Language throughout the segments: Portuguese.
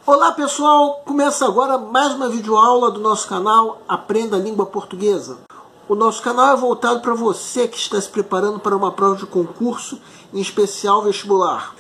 Olá pessoal, começa agora mais uma videoaula do nosso canal Aprenda a Língua Portuguesa. O nosso canal é voltado para você que está se preparando para uma prova de concurso, em especial vestibular.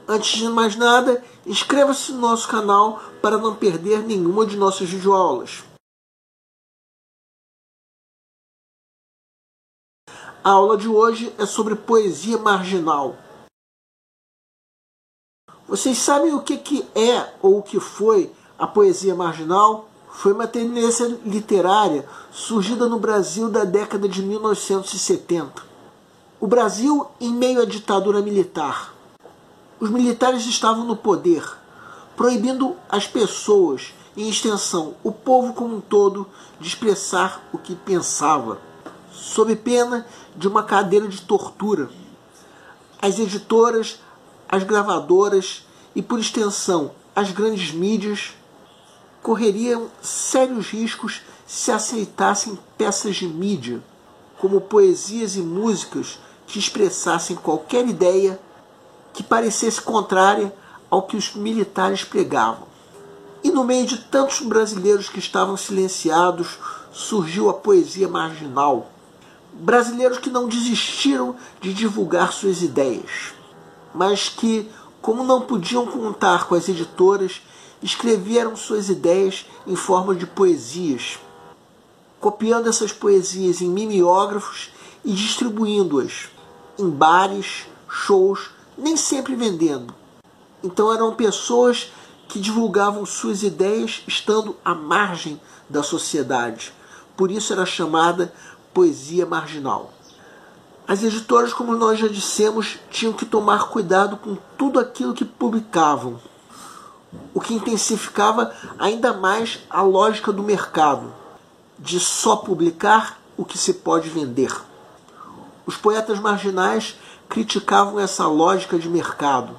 Antes de mais nada, inscreva-se no nosso canal para não perder nenhuma de nossas videoaulas. A aula de hoje é sobre poesia marginal. Vocês sabem o que é ou o que foi a poesia marginal? Foi uma tendência literária surgida no Brasil da década de 1970. O Brasil em meio à ditadura militar. Os militares estavam no poder, proibindo as pessoas, em extensão, o povo como um todo, de expressar o que pensava, sob pena de uma cadeira de tortura. As editoras, as gravadoras e, por extensão, as grandes mídias correriam sérios riscos se aceitassem peças de mídia, como poesias e músicas que expressassem qualquer ideia que parecesse contrária ao que os militares pregavam. E no meio de tantos brasileiros que estavam silenciados, surgiu a poesia marginal. Brasileiros que não desistiram de divulgar suas ideias, mas que, como não podiam contar com as editoras, escreveram suas ideias em forma de poesias, copiando essas poesias em mimeógrafos e distribuindo-as em bares, shows, nem sempre vendendo. Então eram pessoas que divulgavam suas ideias estando à margem da sociedade. Por isso era chamada poesia marginal. As editoras, como nós já dissemos, tinham que tomar cuidado com tudo aquilo que publicavam, o que intensificava ainda mais a lógica do mercado, de só publicar o que se pode vender. Os poetas marginais criticavam essa lógica de mercado.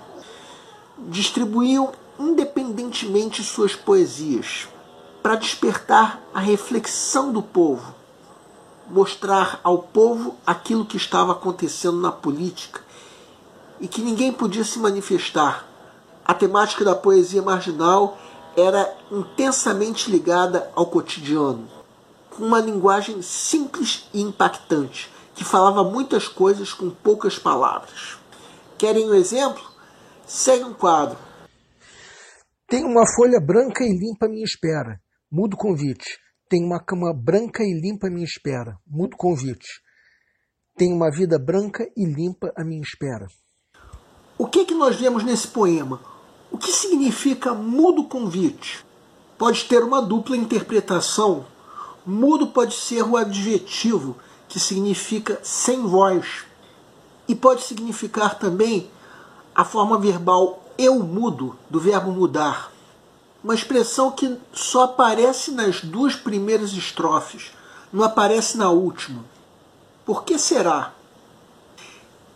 Distribuíam independentemente suas poesias, para despertar a reflexão do povo, mostrar ao povo aquilo que estava acontecendo na política e que ninguém podia se manifestar. A temática da poesia marginal era intensamente ligada ao cotidiano, com uma linguagem simples e impactante, que falava muitas coisas com poucas palavras. Querem um exemplo? Segue um quadro. Tem uma folha branca e limpa à minha espera. Mudo convite. Tem uma cama branca e limpa à minha espera. Mudo convite. Tem uma vida branca e limpa à minha espera. O que nós vemos nesse poema? O que significa mudo convite? Pode ter uma dupla interpretação. Mudo pode ser o adjetivo, que significa sem voz. E pode significar também a forma verbal eu mudo, do verbo mudar. Uma expressão que só aparece nas duas primeiras estrofes, não aparece na última. Por que será?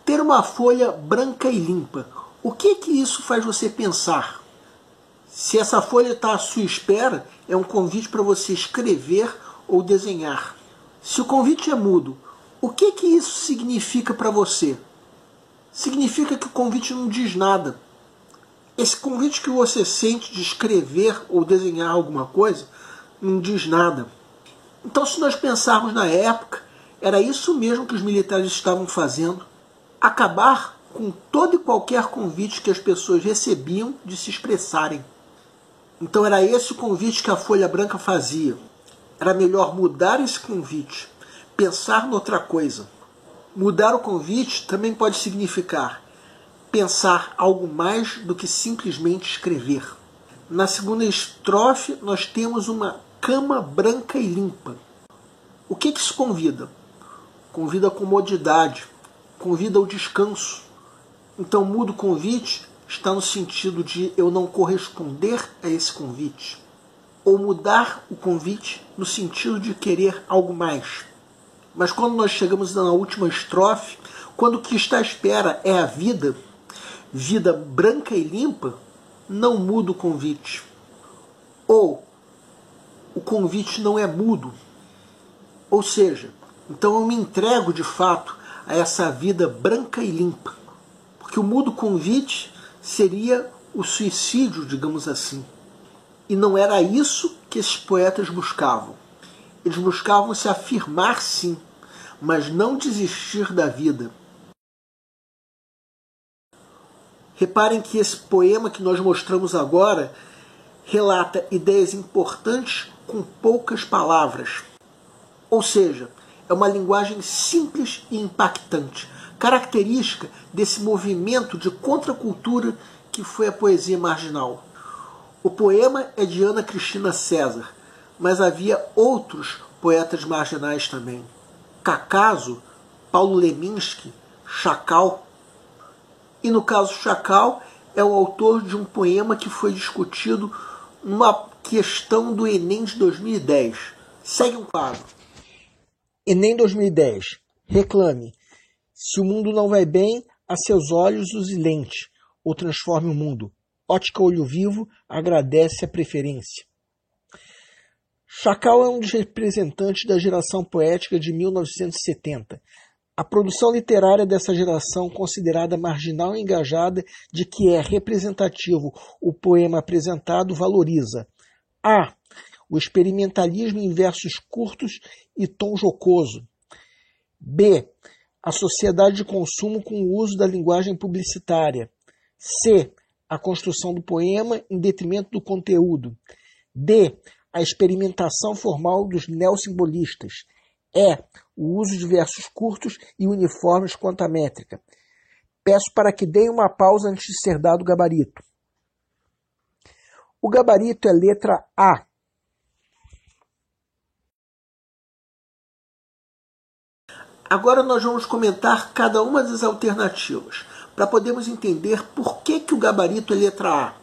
Ter uma folha branca e limpa. O que isso faz você pensar? Se essa folha está à sua espera, é um convite para você escrever ou desenhar. Se o convite é mudo, o que isso significa para você? Significa que o convite não diz nada. Esse convite que você sente de escrever ou desenhar alguma coisa não diz nada. Então, se nós pensarmos na época, era isso mesmo que os militares estavam fazendo. Acabar com todo e qualquer convite que as pessoas recebiam de se expressarem. Então era esse o convite que a Folha Branca fazia. Era melhor mudar esse convite, pensar noutra coisa. Mudar o convite também pode significar pensar algo mais do que simplesmente escrever. Na segunda estrofe, nós temos uma cama branca e limpa. O que isso convida? Convida a comodidade, convida ao descanso. Então, mudo convite está no sentido de eu não corresponder a esse convite. Ou mudar o convite no sentido de querer algo mais. Mas quando nós chegamos na última estrofe, quando o que está à espera é a vida, vida branca e limpa, não muda o convite. Ou o convite não é mudo. Ou seja, então eu me entrego de fato a essa vida branca e limpa. Porque o mudo convite seria o suicídio, digamos assim. E não era isso que esses poetas buscavam. Eles buscavam se afirmar, sim, mas não desistir da vida. Reparem que esse poema que nós mostramos agora relata ideias importantes com poucas palavras. Ou seja, é uma linguagem simples e impactante, característica desse movimento de contracultura que foi a poesia marginal. O poema é de Ana Cristina César, mas havia outros poetas marginais também. Cacaso, Paulo Leminski, Chacal. E no caso Chacal, é o autor de um poema que foi discutido numa questão do Enem de 2010. Segue um quadro. Enem 2010. Reclame. Se o mundo não vai bem, a seus olhos use lente, ou transforme o mundo. Ótica Olho Vivo agradece a preferência. Chacal é um dos representantes da geração poética de 1970. A produção literária dessa geração, considerada marginal e engajada, de que é representativo o poema apresentado, valoriza a. O experimentalismo em versos curtos e tom jocoso. B. A sociedade de consumo com o uso da linguagem publicitária. C. A construção do poema em detrimento do conteúdo. D. A experimentação formal dos neossimbolistas. E. O uso de versos curtos e uniformes quanto à métrica. Peço para que deem uma pausa antes de ser dado o gabarito. O gabarito é letra A. Agora nós vamos comentar cada uma das alternativas, para podermos entender por que o gabarito é letra A.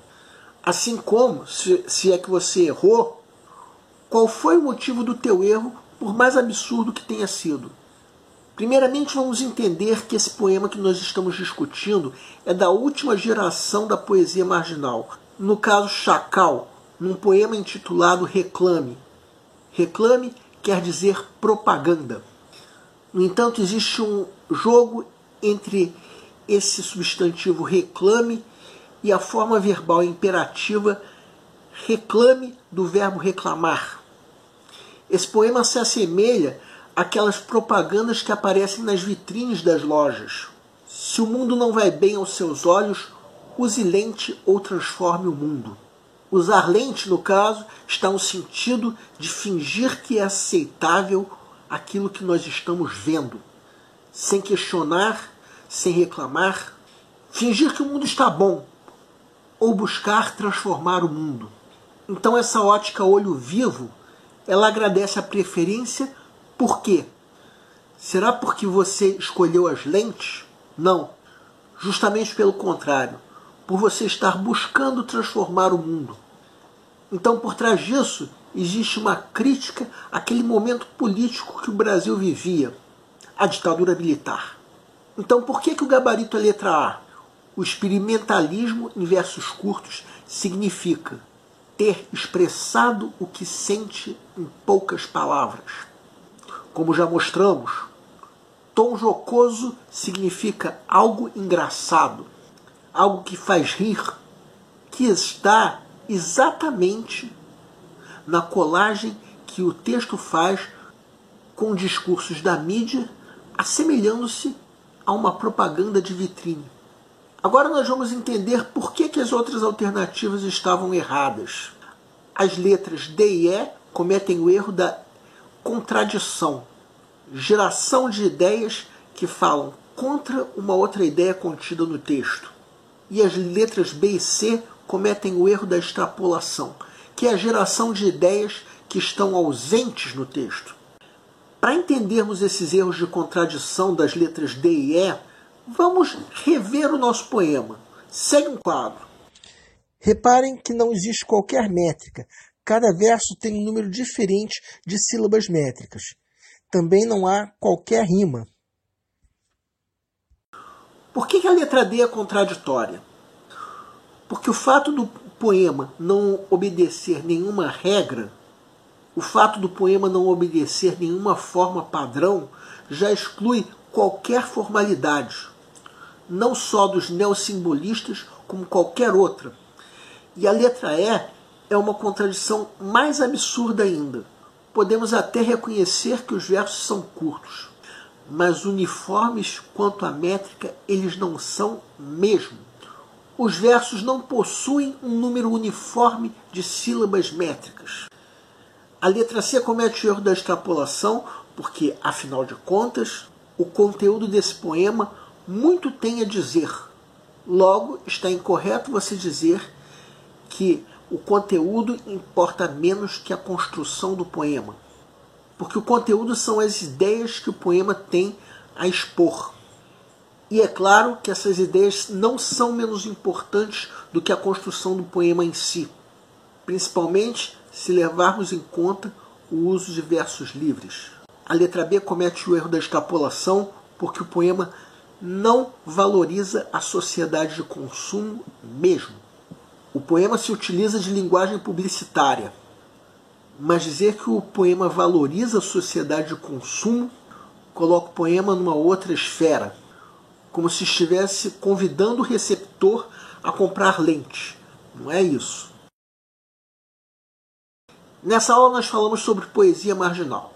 Assim como, se é que você errou, qual foi o motivo do teu erro, por mais absurdo que tenha sido. Primeiramente vamos entender que esse poema que nós estamos discutindo é da última geração da poesia marginal. No caso Chacal, num poema intitulado Reclame. Reclame quer dizer propaganda. No entanto, existe um jogo entre esse substantivo reclame e a forma verbal imperativa reclame do verbo reclamar. Esse poema se assemelha àquelas propagandas que aparecem nas vitrines das lojas. Se o mundo não vai bem aos seus olhos, use lente ou transforme o mundo. Usar lente, no caso, está no sentido de fingir que é aceitável aquilo que nós estamos vendo, sem questionar, sem reclamar, fingir que o mundo está bom, ou buscar transformar o mundo. Então essa ótica olho vivo, ela agradece a preferência. Por quê? Será porque você escolheu as lentes? Não, justamente pelo contrário, por você estar buscando transformar o mundo. Então por trás disso existe uma crítica àquele momento político que o Brasil vivia, a ditadura militar. Então por que o gabarito é letra A? O experimentalismo em versos curtos significa ter expressado o que sente em poucas palavras. Como já mostramos, tom jocoso significa algo engraçado, algo que faz rir, que está exatamente na colagem que o texto faz com discursos da mídia, assemelhando-se a uma propaganda de vitrine. Agora nós vamos entender por que as outras alternativas estavam erradas. As letras D e E cometem o erro da contradição, geração de ideias que falam contra uma outra ideia contida no texto. E as letras B e C cometem o erro da extrapolação, que é a geração de ideias que estão ausentes no texto. Para entendermos esses erros de contradição das letras D e E, vamos rever o nosso poema. Segue um quadro. Reparem que não existe qualquer métrica. Cada verso tem um número diferente de sílabas métricas. Também não há qualquer rima. Por que a letra D é contraditória? Porque o fato do poema não obedecer nenhuma regra, o fato do poema não obedecer nenhuma forma padrão, já exclui qualquer formalidade, não só dos neossimbolistas, como qualquer outra. E a letra E é uma contradição mais absurda ainda. Podemos até reconhecer que os versos são curtos, mas uniformes quanto à métrica eles não são mesmo. Os versos não possuem um número uniforme de sílabas métricas. A letra C comete o erro da extrapolação porque, afinal de contas, o conteúdo desse poema muito tem a dizer. Logo, está incorreto você dizer que o conteúdo importa menos que a construção do poema, porque o conteúdo são as ideias que o poema tem a expor. E é claro que essas ideias não são menos importantes do que a construção do poema em si, principalmente se levarmos em conta o uso de versos livres. A letra B comete o erro da extrapolação porque o poema não valoriza a sociedade de consumo mesmo. O poema se utiliza de linguagem publicitária, mas dizer que o poema valoriza a sociedade de consumo coloca o poema numa outra esfera, como se estivesse convidando o receptor a comprar lente. Não é isso. Nessa aula nós falamos sobre poesia marginal.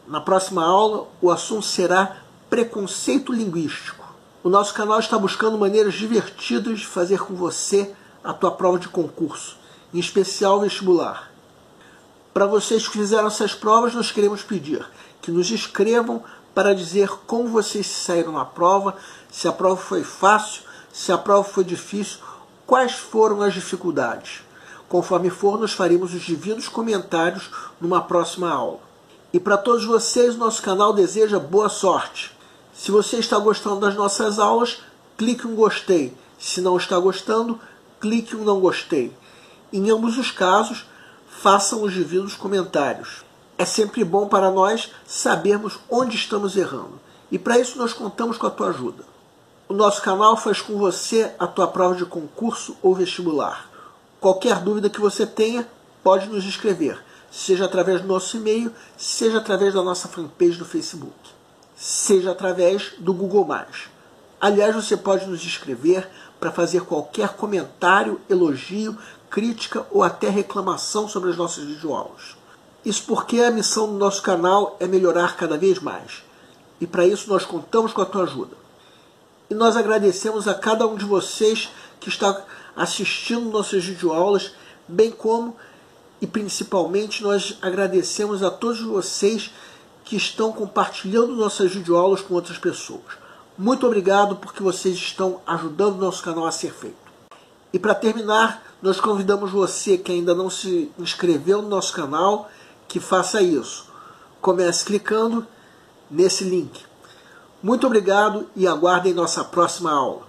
Na próxima aula o assunto será preconceito linguístico. O nosso canal está buscando maneiras divertidas de fazer com você a tua prova de concurso, em especial vestibular. Para vocês que fizeram essas provas, nós queremos pedir que nos escrevam para dizer como vocês se saíram na prova, se a prova foi fácil, se a prova foi difícil, quais foram as dificuldades. Conforme for, nós faremos os devidos comentários numa próxima aula. E para todos vocês, o nosso canal deseja boa sorte. Se você está gostando das nossas aulas, clique em gostei. Se não está gostando, clique em não gostei. Em ambos os casos, façam os devidos comentários. É sempre bom para nós sabermos onde estamos errando. E para isso nós contamos com a tua ajuda. O nosso canal faz com você a tua prova de concurso ou vestibular. Qualquer dúvida que você tenha, pode nos escrever. Seja através do nosso e-mail, seja através da nossa fanpage do Facebook, seja através do Google+. Aliás, você pode nos escrever para fazer qualquer comentário, elogio, crítica ou até reclamação sobre as nossas videoaulas. Isso porque a missão do nosso canal é melhorar cada vez mais. E para isso nós contamos com a tua ajuda. E nós agradecemos a cada um de vocês que está assistindo nossas videoaulas, bem como e principalmente nós agradecemos a todos vocês que estão compartilhando nossas videoaulas com outras pessoas. Muito obrigado porque vocês estão ajudando o nosso canal a ser feito. E para terminar, nós convidamos você que ainda não se inscreveu no nosso canal, que faça isso. Comece clicando nesse link. Muito obrigado e aguardem nossa próxima aula.